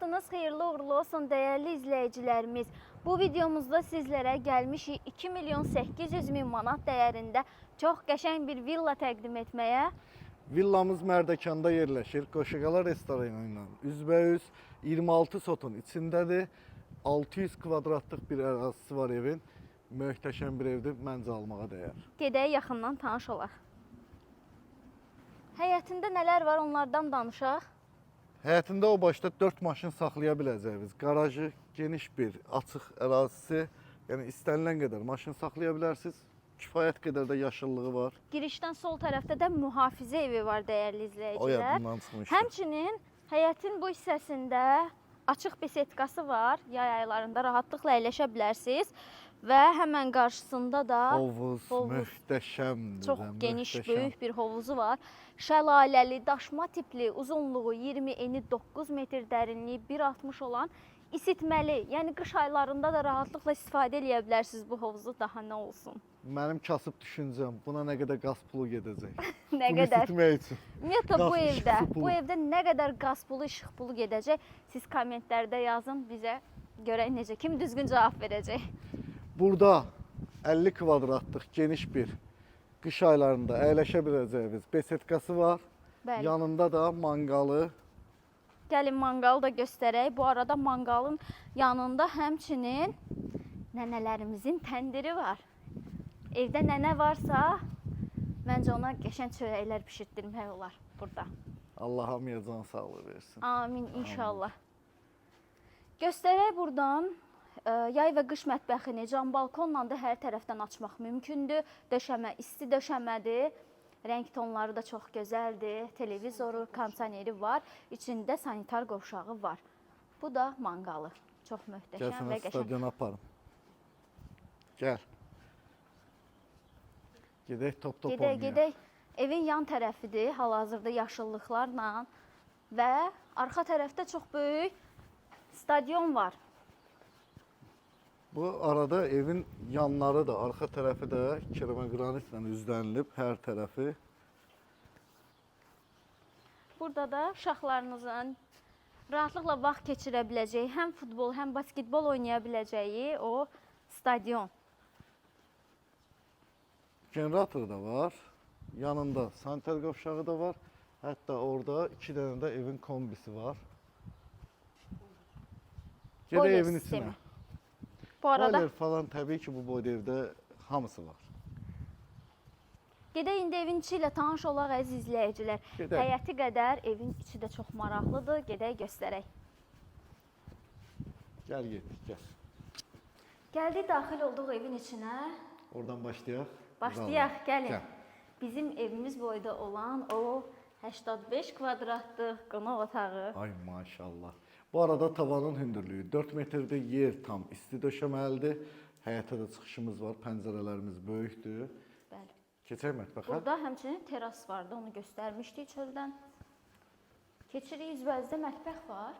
Vaxtınız xeyirli uğurlu olsun dəyərli izləyicilərimiz. Bu videomuzda sizlərə gəlmişik 2 milyon 800 min manat dəyərində çox qəşəng bir villa təqdim etməyə. Villamız Mərdəkanda yerləşir. Qoşaqalar restoranı ilə üzbəüz 26 sotun içindədir. 600 kvadratlıq bir ərazisi var evin. Möhtəşəm bir evdir, məncə almağa dəyər. Gedək yaxından tanış olaq. Həyətində nələr var, onlardan danışaq. Həyətində o başda 4 maşın saxlaya biləcəyiniz, qarajı geniş bir açıq ərazisi, yəni istənilən qədər maşın saxlaya bilərsiniz. Kifayət qədər də yaşıllığı var. Girişdən sol tərəfdə də mühafizə evi var dəyərli O izləyicilər. yadımdan çıxmışdı. Həmçinin həyətin bu hissəsində açıq besetkası var. Yay aylarında rahatlıqla əyləşə bilərsiniz. Və həmən qarşısında da Hovuz möhtəşəmdir. çox geniş, böyük bir hovuzu var. Şəlaləli, daşma tipli, uzunluğu 20, eni 9 metr, dərinliyi 1,60 olan isitməli, yəni qış aylarında da rahatlıqla istifadə edə bilərsiniz bu hovuzu, daha nə olsun. Mənim kasıb düşüncəm, buna nə qədər qaz pulu gedəcək? Nə Bunu qədər? isitmək üçün. Ümumiyyətlə bu Qaz, evdə, işıq pulu. bu evdə nə qədər qaz pulu, işıq pulu gedəcək, siz kommentlərdə yazın bizə, görək necə, kim düzgün cavab verəcək. Burada 50 kvadratlıq geniş bir qış aylarında əyləşə biləcəyiniz besetkası var. Bəli. Yanında da manqalı. Gəlin manqalı da göstərək. Bu arada manqalın yanında həmçinin nənələrimizin təndiri var. Evdə nənə varsa, məncə ona qəşəng çörəklər bişirtdirmək olar burada. Allah hamıya can sağlığı versin. Amin inşallah. Göstərək buradan yay və qış mətbəxini cam balkonla da hər tərəfdən açmaq mümkündür. Döşəmə isti döşəmədir. Rəng tonları da çox gözəldir. Televizoru, kondisioneri var. İçində sanitar qovşağı var. Bu da manqalı. Çox möhtəşəm Gəl və sənə qəşəng. stadiona aparım. Gəl. Gedək top oynayaq. Gedək. Evin yan tərəfidir, hal-hazırda yaşıllıqlarla və arxa tərəfdə çox böyük stadion var. Bu arada evin yanları da, arxa tərəfi də keramiqranitlə üzlənilib, hər tərəfi. Burada da uşaqlarınızın rahatlıqla vaxt keçirə biləcəyi, həm futbol, həm basketbol oynaya biləcəyi o stadion. Generator da var. Yanında sanitar qovşağı da var. Hətta orada 2 dənə də evin kombisi var. Gedək Boiler evin sistemi. içinə. Bu arada Boiler falan təbii ki, bu boyda evdə hamısı var. gedək indi evin içi ilə tanış olaq əziz izləyicilər. Gedək. Həyəti qədər evin içi də çox maraqlıdır. Gedək göstərək. Gəl getdik, gəl. Gəldik, daxil olduq evin içinə. Oradan başlayaq. Başlayaq, gəlin. Gəl. Bizim evimiz boyda olan o 85 kvadratlıq qonaq otağı. Ay maşallah. Bu arada tavanın hündürlüyü 4 metrdir, yer tam isti döşəməlidir. Həyətə də çıxışımız var, pəncərələrimiz böyükdür. Bəli. Keçək mətbəxə. Burada həmçinin teras vardı, onu göstərmişdik çöldən. Keçirik, üzbəüzdə mətbəx var.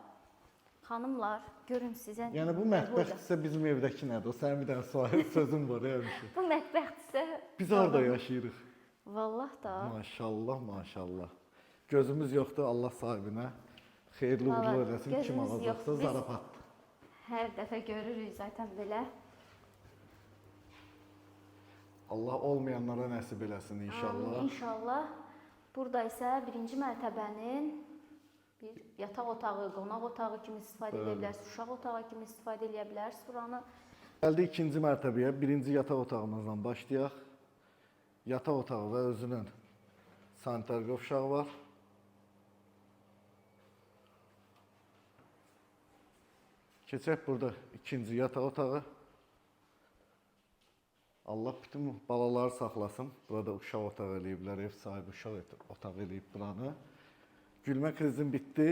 Xanımlar, görün sizə. Yəni bu mətbəxdirsə bizim evdəki nədir? O sənin bir dənə sual sözün var həmişə. Bu mətbəxdirsə... Biz orada yaşayırıq. Vallah da. Maşallah, maşallah. Gözümüz yoxdur, Allah sahibinə xeyirli uğurlu Vallahi eləsin. gözümüz Kim alacaqsa yoxdur, biz- zarafatdır. Hər dəfə görürük zaten belə. Allah olmayanlara nəsib eləsin inşallah. Amin, inşallah. Burada isə birinci mərtəbənin bir yataq otağı, qonaq otağı kimi istifadə edə bilərsiniz, uşaq otağı kimi istifadə edə bilərsiniz buranı. Gəldik ikinci mərtəbəyə. Birinci yataq otağımızdan başlayaq. Yataq otağı və özünün sanitar qovşağı var. Keçək burada ikinci yataq otağı. Allah bütün balaları saxlasın. Burada uşaq otağı eləyiblər, ev sahibi uşaq otağı eləyib buranı. Gülmə krizim bitdi.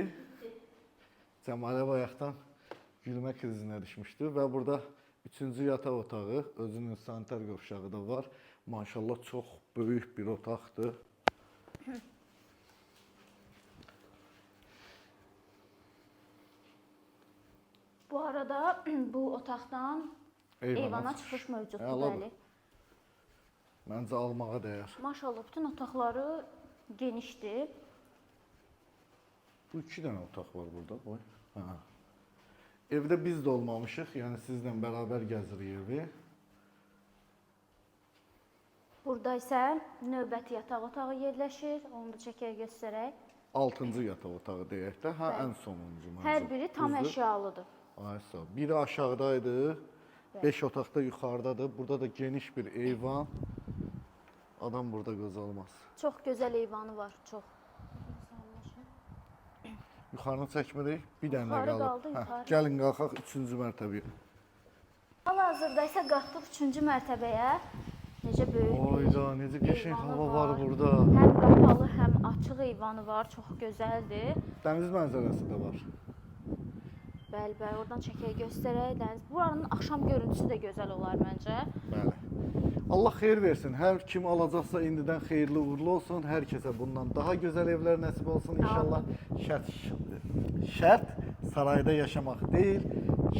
Cəmalə bayaqdan gülmə krizinə düşmüşdü və burada üçüncü yataq otağı, özünün sanitar qovşağı da var. Maşallah çox böyük bir otaqdır. Bu arada bu otaqdan eyvana çıxış mövcuddur, Əladır. bəli. Məncə almağa dəyər. Maşallah, bütün otaqları genişdir. Bu 2 dənə otaq var burada. Qoy. Hə. Evdə biz də olmamışıq, yəni sizlə bərabər gəzirik evi. Burada isə növbəti yataq otağı yerləşir. Onu da çəkək göstərək. 6-cı yataq otağı deyək də, hə, ən sonuncu məncə. Hər biri tam Düzdür? əşyalıdır. Ay sağ ol. Biri aşağıdaydı, 5 otaqda yuxarıdadır. Burada da geniş bir eyvan. Adam burada qocalmaz. Çox gözəl eyvanı var, çox. Yuxarını çəkmirik, bir dənə Yuxarı qalıb. qaldı, yuxarı. Gəlin qalxaq 3-cü mərtəbəyə. Hal-hazırda isə qalxdıq 3-cü mərtəbəyə. Necə böyük bir Oyda, necə qəşəng eyvanı hava var burada. Həm qapalı, həm açıq eyvanı var, çox gözəldir. Dəniz mənzərəsi də var. Bəli, bəli, oradan çəkək göstərək dəniz. Buranın axşam görüntüsü də gözəl olar məncə. Bəli. Allah xeyir versin. Hər kim alacaqsa indidən xeyirli uğurlu olsun. Hər kəsə bundan daha gözəl evlər nəsib olsun inşallah. Şərt sarayda yaşamaq deyil,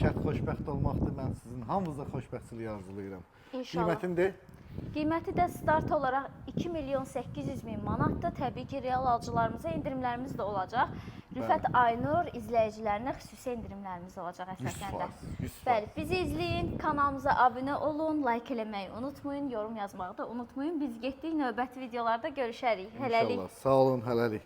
şərt xoşbəxt olmaqdır. Mən sizin hamınıza xoşbəxtçilik arzulayıram. İnşallah. Qiymətindir? Qiyməti də start olaraq 2 milyon 800 min manatdır. Təbii ki, real alıcılarımıza endirimlərimiz də olacaq. Rüfət Aynur izləyicilərinə xüsusi endirimlərimiz olacaq əsasən də. 100%. Bəli, bizi izləyin, kanalımıza abunə olun, like eləməyi unutmayın, yorum yazmağı da unutmayın. Biz getdik, növbəti videolarda görüşərik. Hələlik. İnşallah. Sağ olun, hələlik.